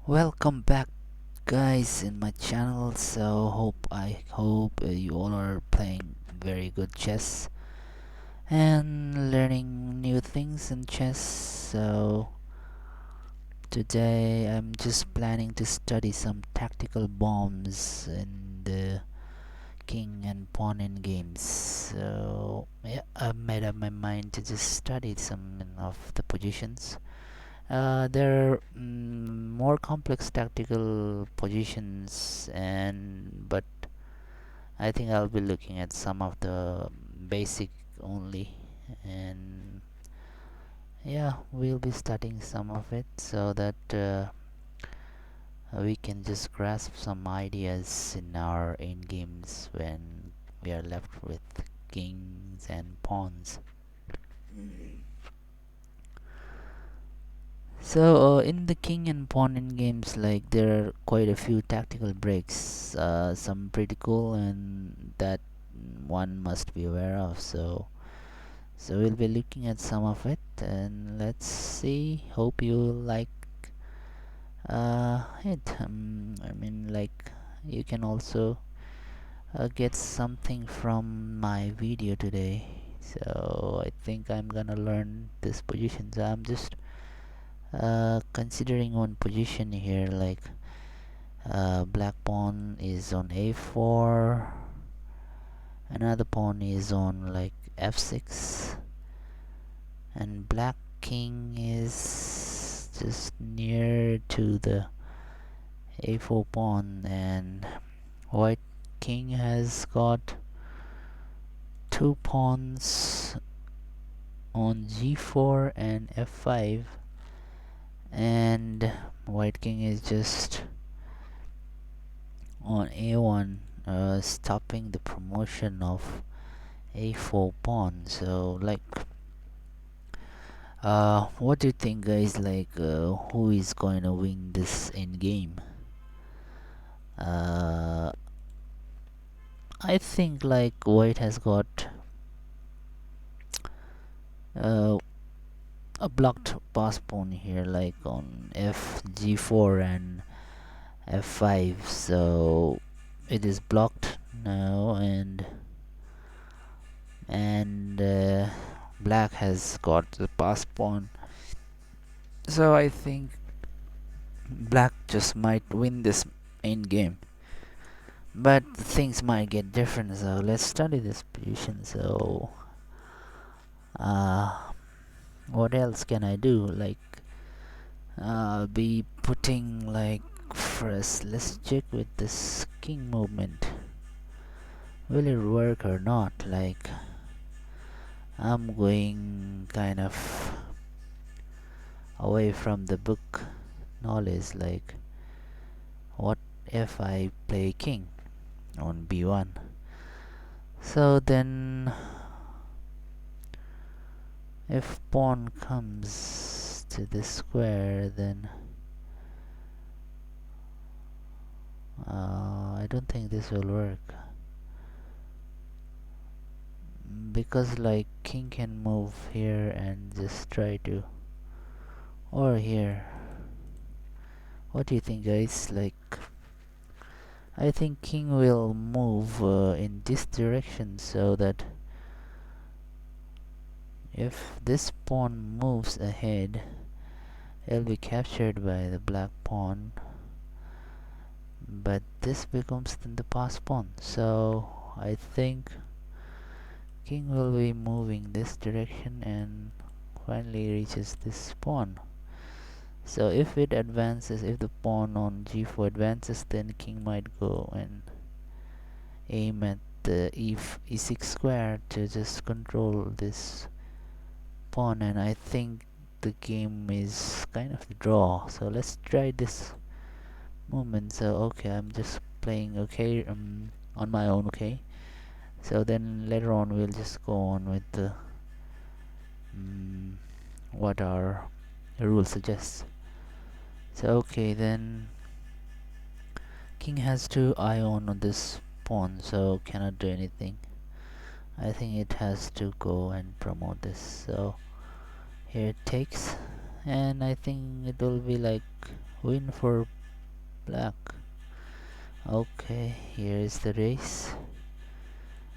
Welcome back, guys, in my channel. I hope you all are playing very good chess and learning new things in chess. So today I'm just planning to study some tactical bombs in the king and pawn in games. So yeah, I've made up my mind to just study some of the positions. There are more complex tactical positions, and but I think I'll be looking at some of the basic only, and yeah, we'll be studying some of it so that we can just grasp some ideas in our end games when we are left with kings and pawns. So in the king and pawn in games, like there are quite a few tactical breaks, some pretty cool, and that one must be aware of. So we'll be looking at some of it, and let's see. Hope you like it. I mean, like you can also get something from my video today. So I think I'm gonna learn this position. So I'm just considering one position here, like black pawn is on a4, another pawn is on like f6, and black king is just near to the a4 pawn, and white king has got two pawns on g4 and f5, and white king is just on a1, stopping the promotion of a4 pawn. So like what do you think, guys? Like who is going to win this end game? uh I think like white has got uh, a blocked pass pawn here, like on f g4 and f5, so it is blocked now, and black has got the pass pawn. So I think black just might win this end game, but things might get different. So let's study this position. So uh what else can I do? Like be putting like, first let's check with this king movement, will it work or not. Like I'm going kind of away from the book knowledge. Like what if I play king on b1? So then if pawn comes to the square, then I don't think this will work, because like king can move here and just try to, or here. What do you think, guys? Like I think king will move in this direction, so that if this pawn moves ahead, it'll be captured by the black pawn, but this becomes then the pass pawn. So I think king will be moving this direction and finally reaches this pawn. So if it advances, if the pawn on g4 advances, then king might go and aim at the e6 square to just control this pawn, and I think the game is kind of a draw. So let's try this movement. So okay, I'm just playing okay on my own. Okay, so then later on we'll just go on with the what our rule suggests. So okay, then king has to ion on this pawn, so cannot do anything. I think it has to go and promote this. So here it takes, and I think it will be like win for black. Okay, here is the race.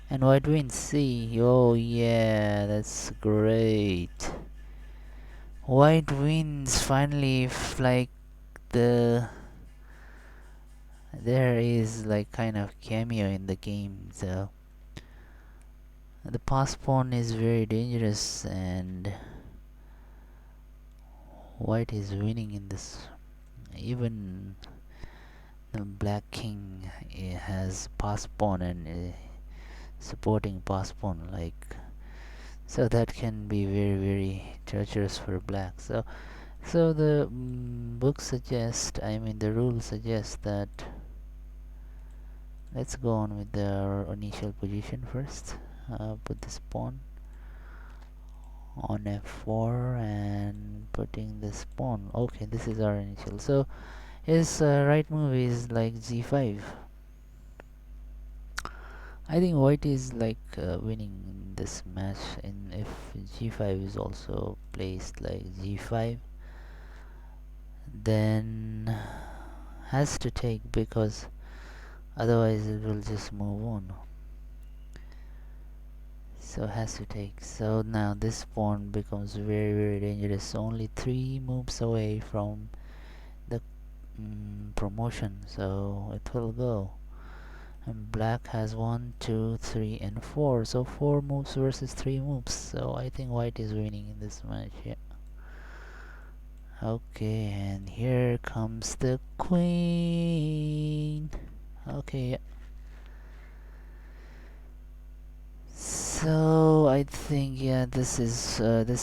And white wins. See, oh yeah, that's great. White wins finally. If like the there is like kind of cameo in the game, so the pass pawn is very dangerous, and white is winning in this. Even the black king has pass pawn and supporting pass pawn, like, so that can be very very treacherous for black. So the book suggests, I mean the rule suggests that let's go on with the initial position first. Put this pawn on f4 and putting this pawn. Okay, this is our initial. So his right move is like g5. I think white is like winning this match, and if g5 is also placed like g5, then has to take, because otherwise it will just move on. So has to take. So now this pawn becomes very very dangerous, only 3 moves away from the promotion, so it will go. And black has 1, 2, 3, and 4, so 4 moves versus 3 moves, so I think white is winning in this match. Yeah. Okay, and here comes the queen. Okay, yeah. So I think, yeah, this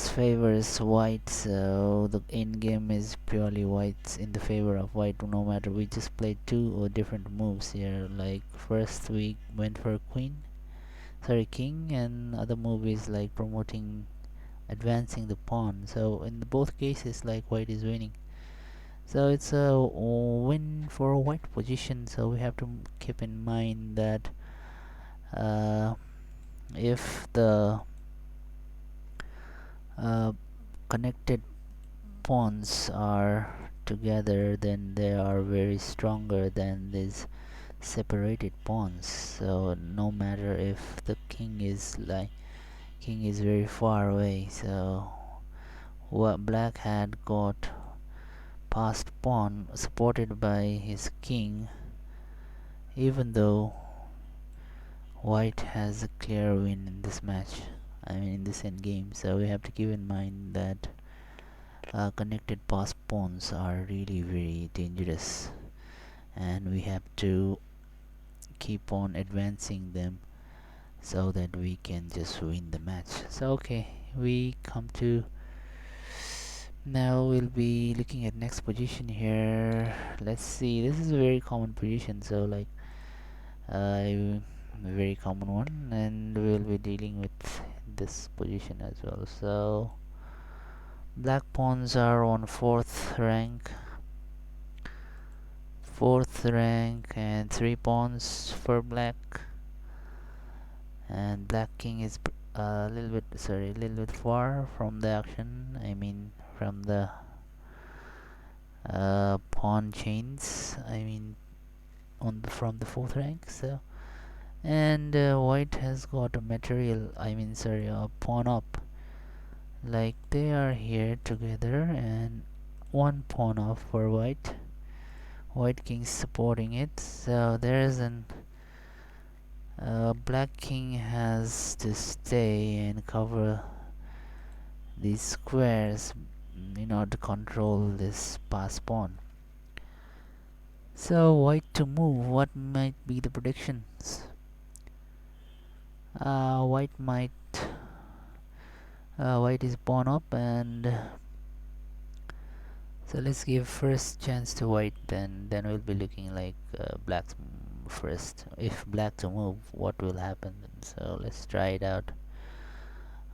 favors white, so the end game is purely white, in the favor of white. No matter, we just played 2 or different moves here. Like first we went for king, and other move is like promoting, advancing the pawn. So in both cases, like white is winning. So it's a win for white position. So we have to keep in mind that uh, if the uh, connected pawns are together, then they are very stronger than these separated pawns. So no matter if the king is very far away, so what black had got passed pawn supported by his king, even though white has a clear win in this match, I mean in this endgame. So we have to keep in mind that connected pass pawns are really very dangerous, and we have to keep on advancing them so that we can just win the match. So okay, we come to, now we'll be looking at next position here. Let's see, this is a very common position, so like a very common one, and we'll be dealing with this position as well. So black pawns are on fourth rank, and 3 pawns for black, and black king is a little bit far from the action, I mean from the pawn chains, I mean from the 4th rank. So and white has got a material, I mean sorry, a pawn up, like they are here together, and 1 pawn off for white king supporting it. So there's an black king has to stay and cover these squares in order to control this pass pawn. So white to move, what might be the predictions? White is pawn up, and so let's give first chance to white, then we'll be looking like black's first. If black to move, what will happen? So let's try it out.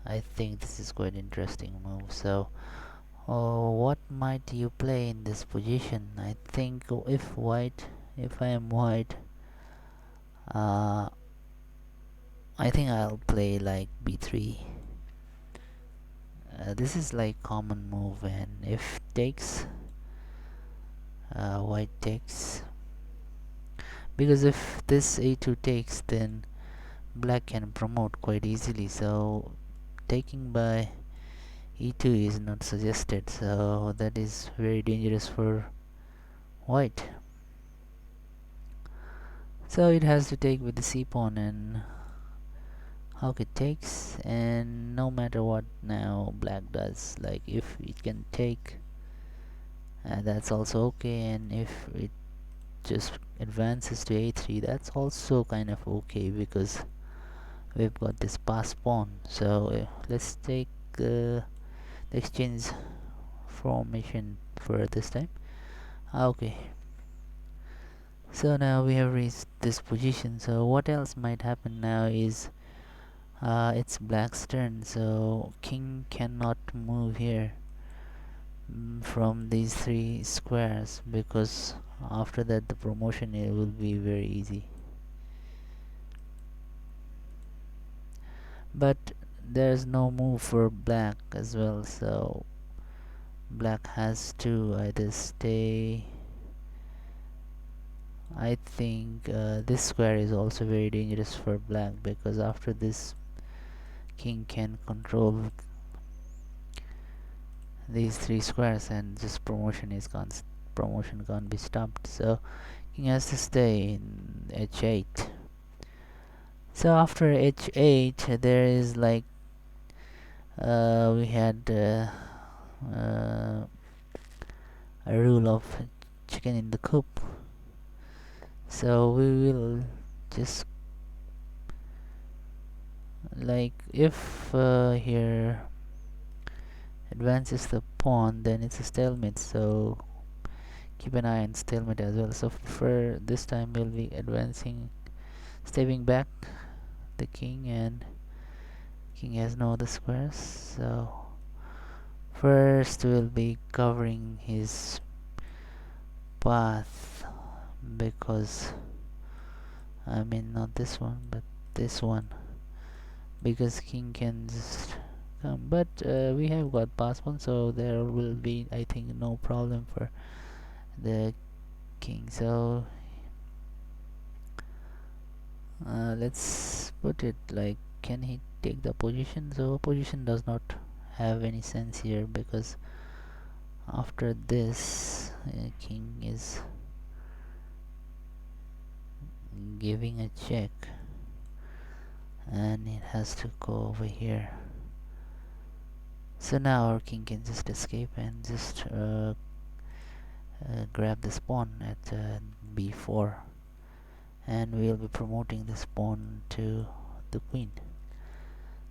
I think this is quite interesting move. So what might you play in this position? I think if I am white, I think I'll play like b3. This is like common move, and if takes, white takes, because if this a2 takes, then black can promote quite easily, so taking by e2 is not suggested, so that is very dangerous for white. So it has to take with the c pawn, and Hawk it takes, and no matter what now black does, like if it can take, that's also okay, and if it just advances to a3, that's also kind of okay because we've got this pass pawn. So let's take the exchange formation for this time. Okay, so now we have reached this position, so what else might happen now is it's black's turn, so king cannot move here from these three squares, because after that the promotion it will be very easy. But there's no move for black as well, so black has to either stay. I think this square is also very dangerous for black, because after this king can control these three squares and this promotion can't be stopped, so king has to stay in h8. So after h8 there is like we had a rule of chicken in the coop, so we will just like if here advances the pawn, then it's a stalemate, so keep an eye on stalemate as well. So for this time we'll be advancing, stepping back the king, and king has no other squares, so first we'll be covering his path, because I mean not this one but this one, because king can just come, but we have got pass pawn, so there will be, I think, no problem for the king. So let's put it like, can he take the position? So position does not have any sense here, because after this king is giving a check and it has to go over here. So now our king can just escape and just grab this pawn at b4, and we'll be promoting this pawn to the queen.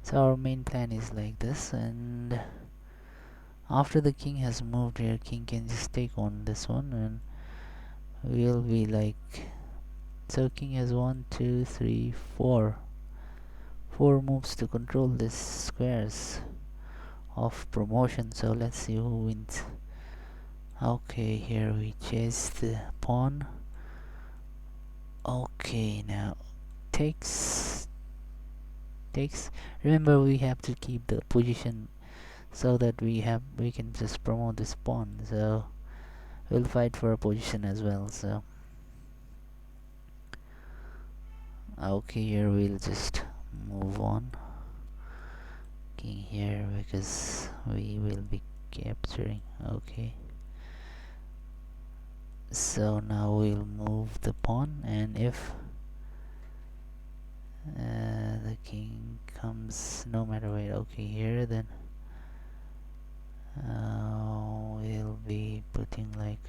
So our main plan is like this, and after the king has moved here, king can just take on this one, and we'll be like, so king has 1, 2, 3, 4 moves to control these squares of promotion. So let's see who wins. Okay, here we chase the pawn. Okay, now takes. Remember, we have to keep the position so that we can just promote this pawn, so we'll fight for a position as well. So okay, here we'll just move on king here, because we will be capturing. Okay, so now we'll move the pawn, and if the king comes no matter what, okay, here, then we'll be putting like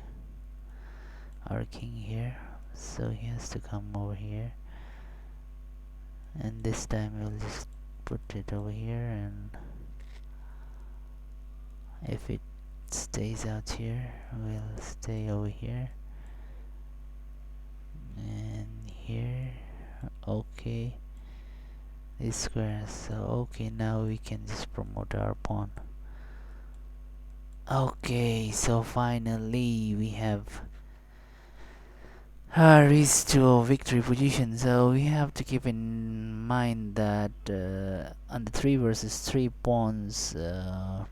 our king here, so he has to come over here, and this time we'll just put it over here, and if it stays out here, we'll stay over here and here. Okay, these squares. So okay, now we can just promote our pawn. Okay, so finally we have reached to a victory position. So we have to keep in mind that on the 3 versus 3 pawns, the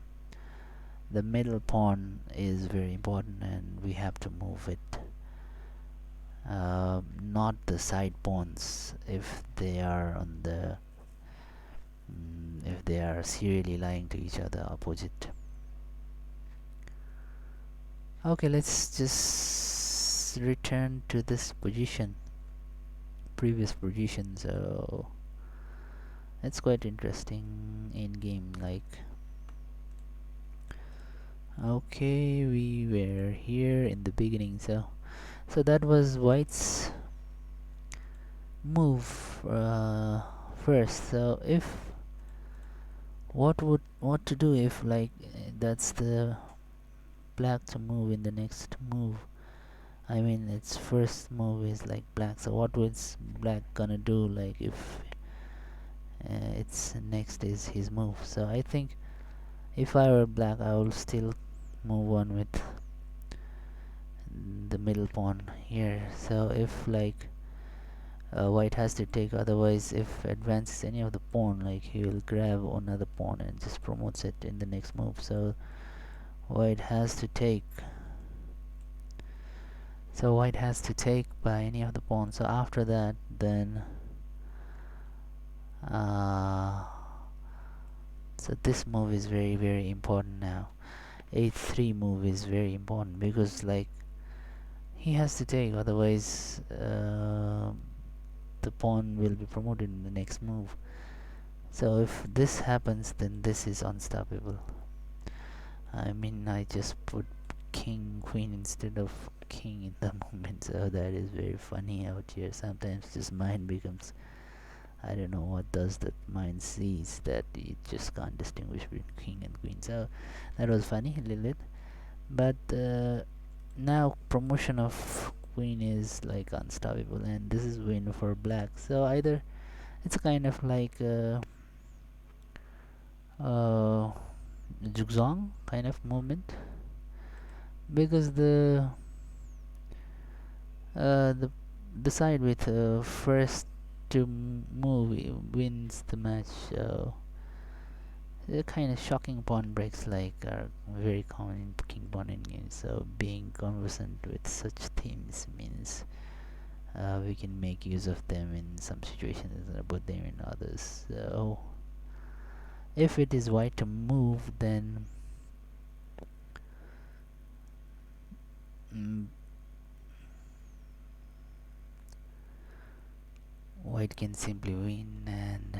middle pawn is very important, and we have to move it not the side pawns if they are if they are serially lying to each other opposite. Okay, let's just return to this position, previous position. So it's quite interesting in game. Like, okay, we were here in the beginning. So that was white's move first. So if what to do if like that's the black to move in the next move. I mean, its first move is like black. So what was black gonna do? Like if its next is his move. So I think if I were black, I will still move on with the middle pawn here. So if like white has to take, otherwise if advances any of the pawn, like he will grab another pawn and just promotes it in the next move. So white has to take. So white has to take by any of the pawns. So after that, then so this move is very very important now. H3 move is very important because like he has to take, otherwise the pawn will be promoted in the next move. So if this happens, then this is unstoppable. I mean, I just put king queen instead of king in the moment, so that is very funny out here. Sometimes just mind becomes, I don't know what does that mind sees that it just can't distinguish between king and queen. So that was funny a little bit. But now promotion of queen is like unstoppable, and this is win for black. So either it's a kind of like uh, zugzwang kind of movement, because the the side with first to move wins the match. So the kind of shocking pawn breaks like are very common in king pawn in games. So being conversant with such themes means we can make use of them in some situations and put them in others. So if it is white to move, then mm, white can simply win. And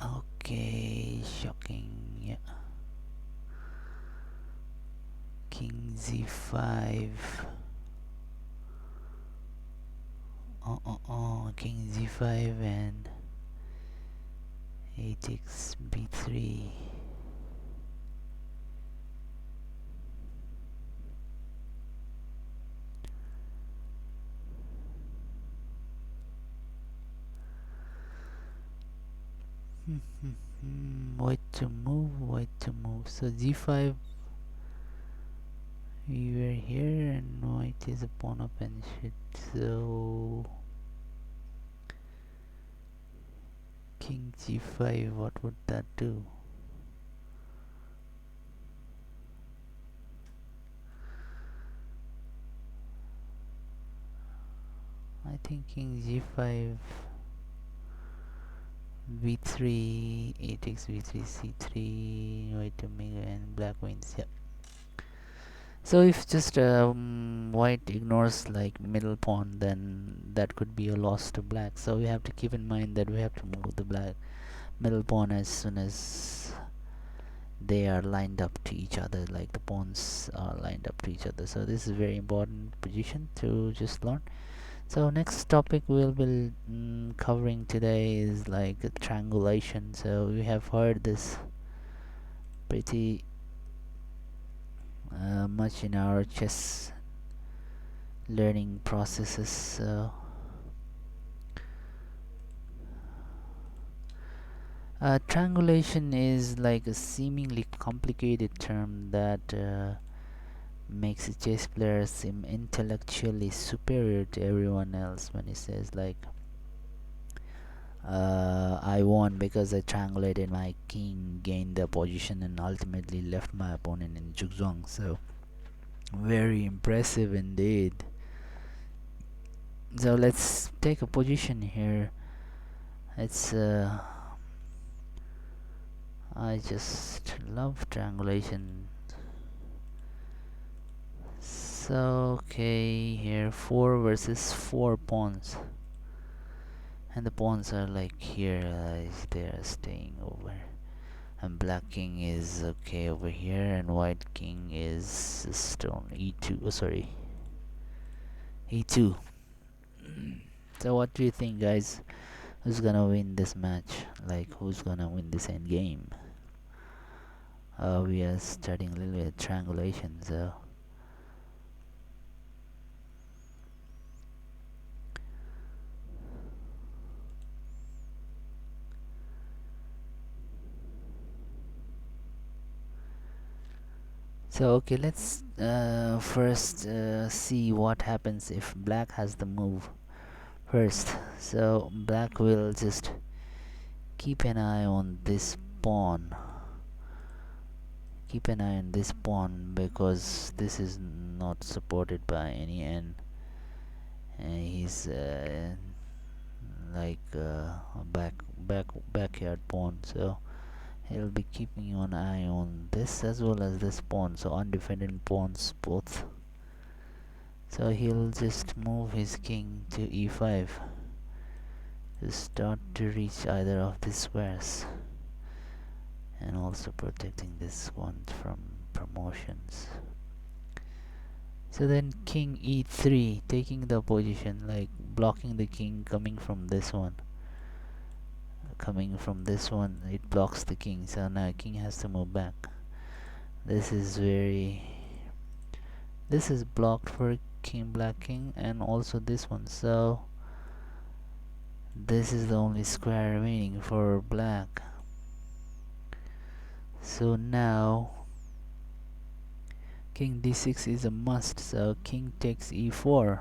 okay, shocking. Yeah, king z5. King z5 and a takes b3. White to move, white to move. So g5, we were here, and white is a pawn up and shit. So king g5, what would that do? I think king g5, b3, a takes b3, c3, white to make, and black wins. Yep. So if just white ignores like middle pawn, then that could be a loss to black. So we have to keep in mind that we have to move the black middle pawn as soon as they are lined up to each other, like the pawns are lined up to each other. So this is a very important position to just learn. So next topic we'll be covering today is like triangulation. So we have heard this pretty much in our chess learning processes. So triangulation is like a seemingly complicated term that makes a chess player seem intellectually superior to everyone else when he says like I won because I triangulated my king, gained the position, and ultimately left my opponent in zugzwang. So very impressive indeed. So let's take a position here. It's I just love triangulation. So okay, here 4 versus 4 pawns, and the pawns are like here. They are staying over, and black king is okay over here, and white king is just on e2. Oh, sorry, e2. So what do you think, guys? Who's gonna win this match? Like, who's gonna win this end game? We are studying a little bit of triangulation, so okay, let's first see what happens if black has the move first. So black will just keep an eye on this pawn. Keep an eye on this pawn because this is not supported by any end, and he's like a backyard pawn. So he'll be keeping an eye on this as well as this pawn. So undefended pawns both. So he'll just move his king to e5 to start to reach either of these squares, and also protecting this one from promotions. So then king e3, taking the position, like blocking the king coming from this one. Coming from this one, it blocks the king. So now king has to move back. This is blocked for king, black king, and also this one. So this is the only square remaining for black. So now king d6 is a must. So king takes e4.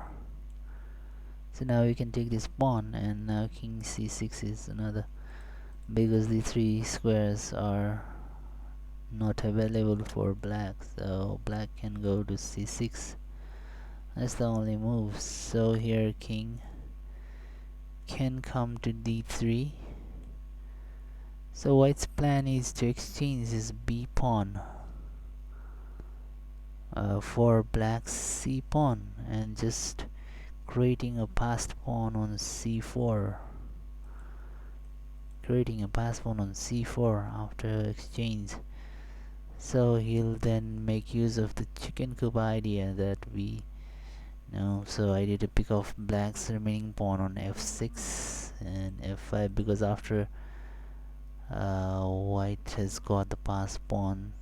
So now we can take this pawn, and now king c6 is another, because the three squares are not available for black. So black can go to c6. That's the only move. So here king can come to d3. So white's plan is to exchange his b pawn for black's c pawn, and just creating a passed pawn on c4. Creating a passed pawn on c4 after exchange. So he'll then make use of the chicken coop idea that we know. So I did a pick of black's remaining pawn on f6 and f5, because after white has got the passed pawn,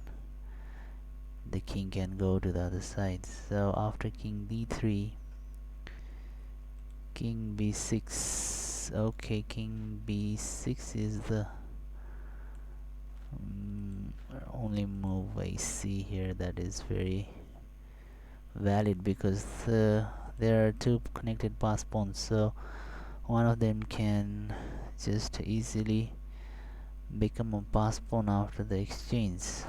the king can go to the other side. So after king d3, king b6. Okay, king b6 is the only move I see here that is very valid, because there are two connected passed pawns, so one of them can just easily become a passed pawn after the exchange.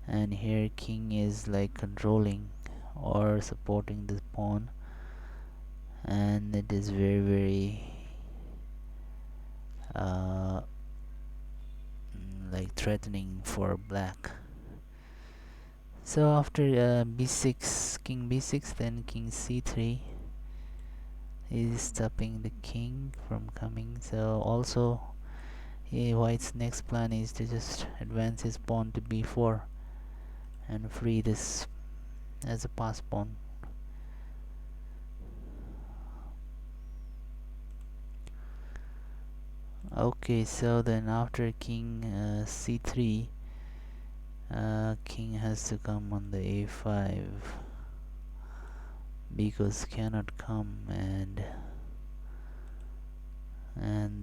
And here king is like controlling or supporting this pawn, and it is very like threatening for black. So after b6, king b6, then king c3 is stopping the king from coming. So also white's next plan is to just advance his pawn to b4 and free this as a pass pawn. Okay, so then after king c3, king has to come on the a5, because cannot come, and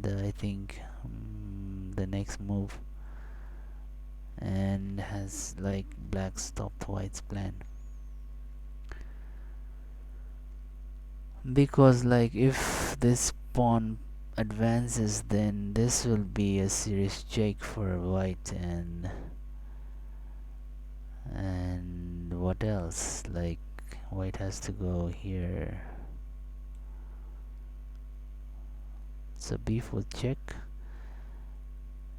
I think the next move, and has like black stopped white's plan, because like if this pawn advances, then this will be a serious check for white. And what else? Like, white has to go here. So b4 check,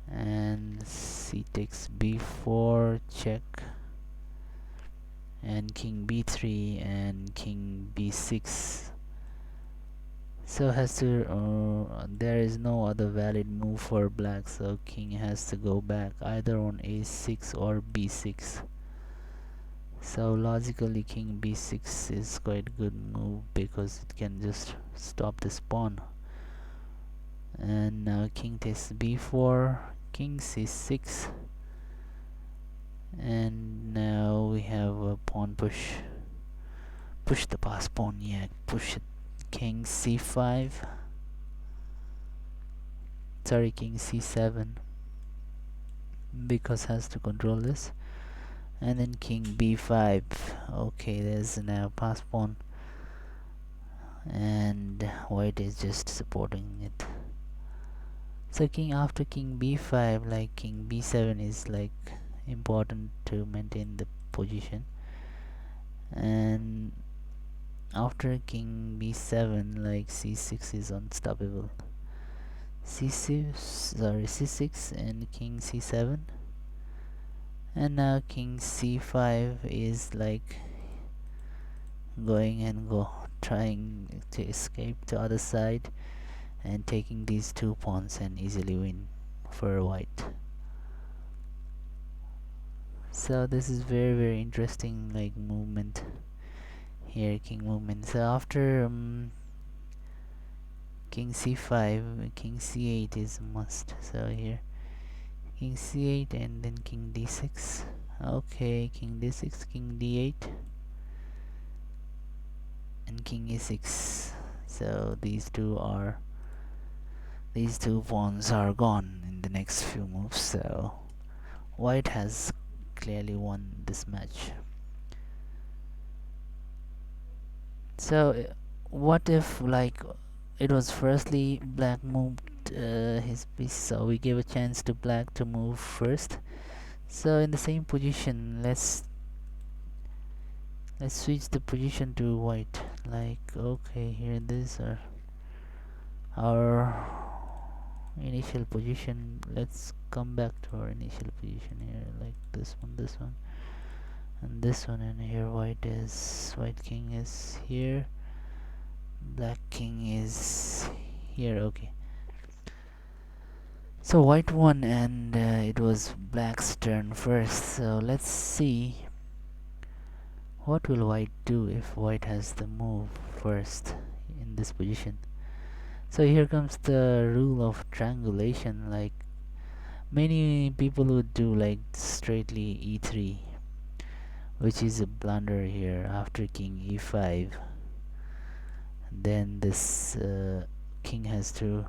and c takes b4 check, and king b3 and king b6. So has to there is no other valid move for black, so king has to go back either on a6 or b6. So logically king b6 is quite a good move because it can just stop this pawn. And now king takes b4, king c6, and now we have a pawn push the pass pawn. Yeah, push it. King c5, sorry, king c7, because has to control this. And then king b5. Okay, there's now pass pawn, and white is just supporting it. So king after king b5, like king b7 is like important to maintain the position. And after king b7, like c6 is unstoppable. c6 and king c7. And now king c5 is like trying to escape to other side and taking these two pawns and easily win for white. So this is very very interesting, like movement here, king movement. So after king c5, king c8 is a must. So here king c8 and then king d6. Okay, king d6, king d8, and king e6. So these two pawns are gone in the next few moves. So white has clearly won this match. So what if like it was firstly black moved his piece, so we gave a chance to black to move first. So in the same position, let's switch the position to white. Like, okay, here these are our initial position. Let's come back to our initial position here, like this one, and this one. And here white king is here, black king is here. Okay, so white won, and it was black's turn first. So let's see what will white do if white has the move first in this position. So here comes the rule of triangulation. Like many people would do like straightly e3, which is a blunder here. After king e5, then this king has to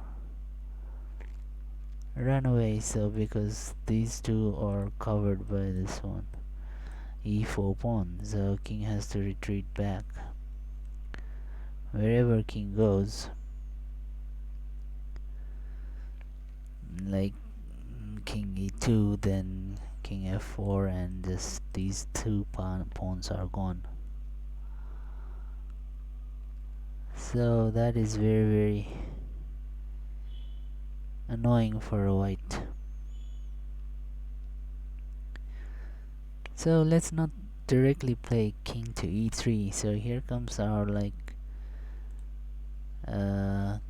run away. So because these two are covered by this one, e4 pawn, so king has to retreat back. Wherever king goes, like king e2, then king f4, and just these two pawns are gone. So that is very very annoying for white. So let's not directly play king to e3. So here comes our like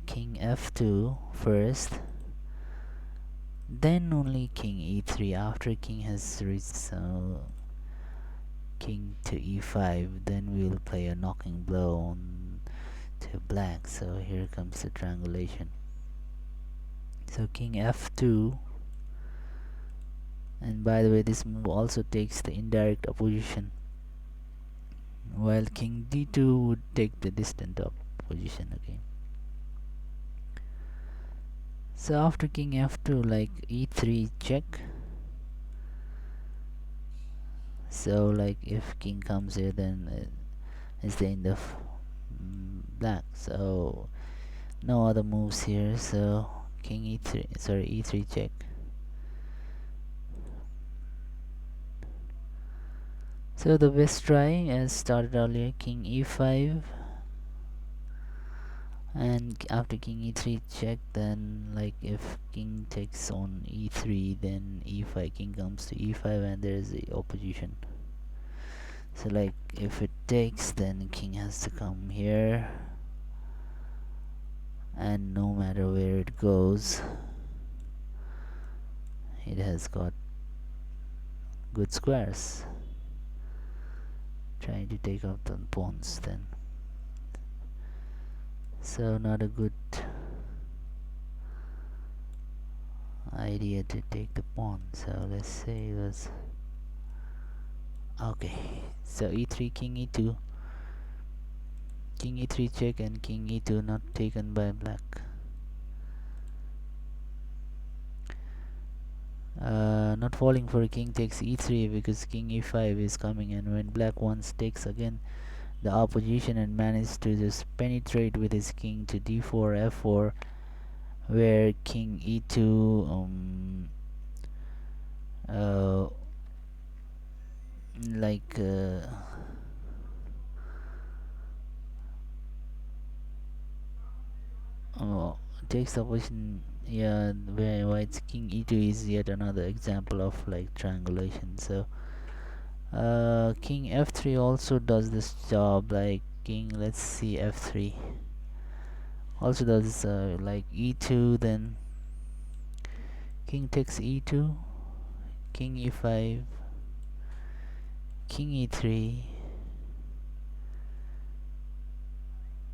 king f2 first, then only king e3 after king has reached. So king to e5, then we'll play a knocking blow on to black. So here comes the triangulation. So king f2, and by the way this move also takes the indirect opposition, while king d2 would take the distant opposition. Okay, so after king f2, like e3 check. So like if king comes here, then it's the end of black. So no other moves here, so king e3, sorry, e3 check. So the best try, as started earlier, king e5, and after king e3 check, then like if king takes on e3, then e5, king comes to e5, and there's the opposition. So like if it takes, then king has to come here, and no matter where it goes, it has got good squares, trying to take out the pawns then. So not a good idea to take the pawn. So let's say it was okay. So e3, king e2, king e3 check, and king e2 not taken by black. Not falling for king takes e3 because king e5 is coming, and when black once takes again the opposition and managed to just penetrate with his king to d4 f4, where king e2 uh, like oh, takes the position. Yeah, where white's king e2 is yet another example of like triangulation. So king f3 also does this job, like king, let's see, f3 also does like e2, then king takes e2, king e5, king e3,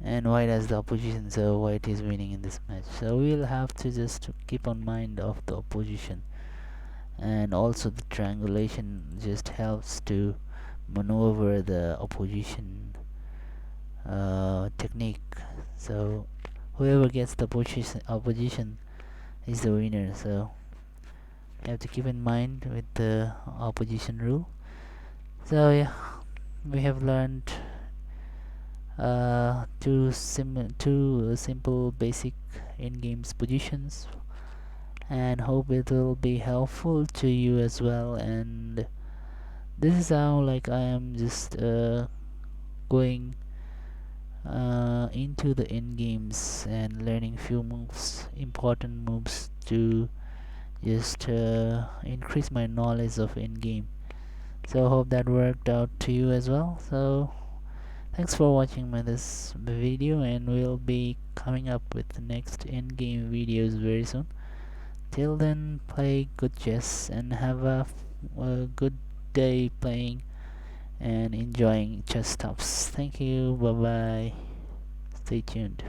and white has the opposition, so white is winning in this match. So we'll have to just keep on mind of the opposition, and also the triangulation just helps to maneuver the opposition technique. So whoever gets the opposition is the winner. So you have to keep in mind with the opposition rule. So yeah, we have learned two simple basic in-games positions, and hope it will be helpful to you as well. And this is how like I am just going into the end games and learning few moves, important moves, to just increase my knowledge of end game. So hope that worked out to you as well. So thanks for watching this video, and we'll be coming up with the next end game videos very soon. Till then, play good chess and have a good day playing and enjoying chess stops. Thank you. Bye bye. Stay tuned.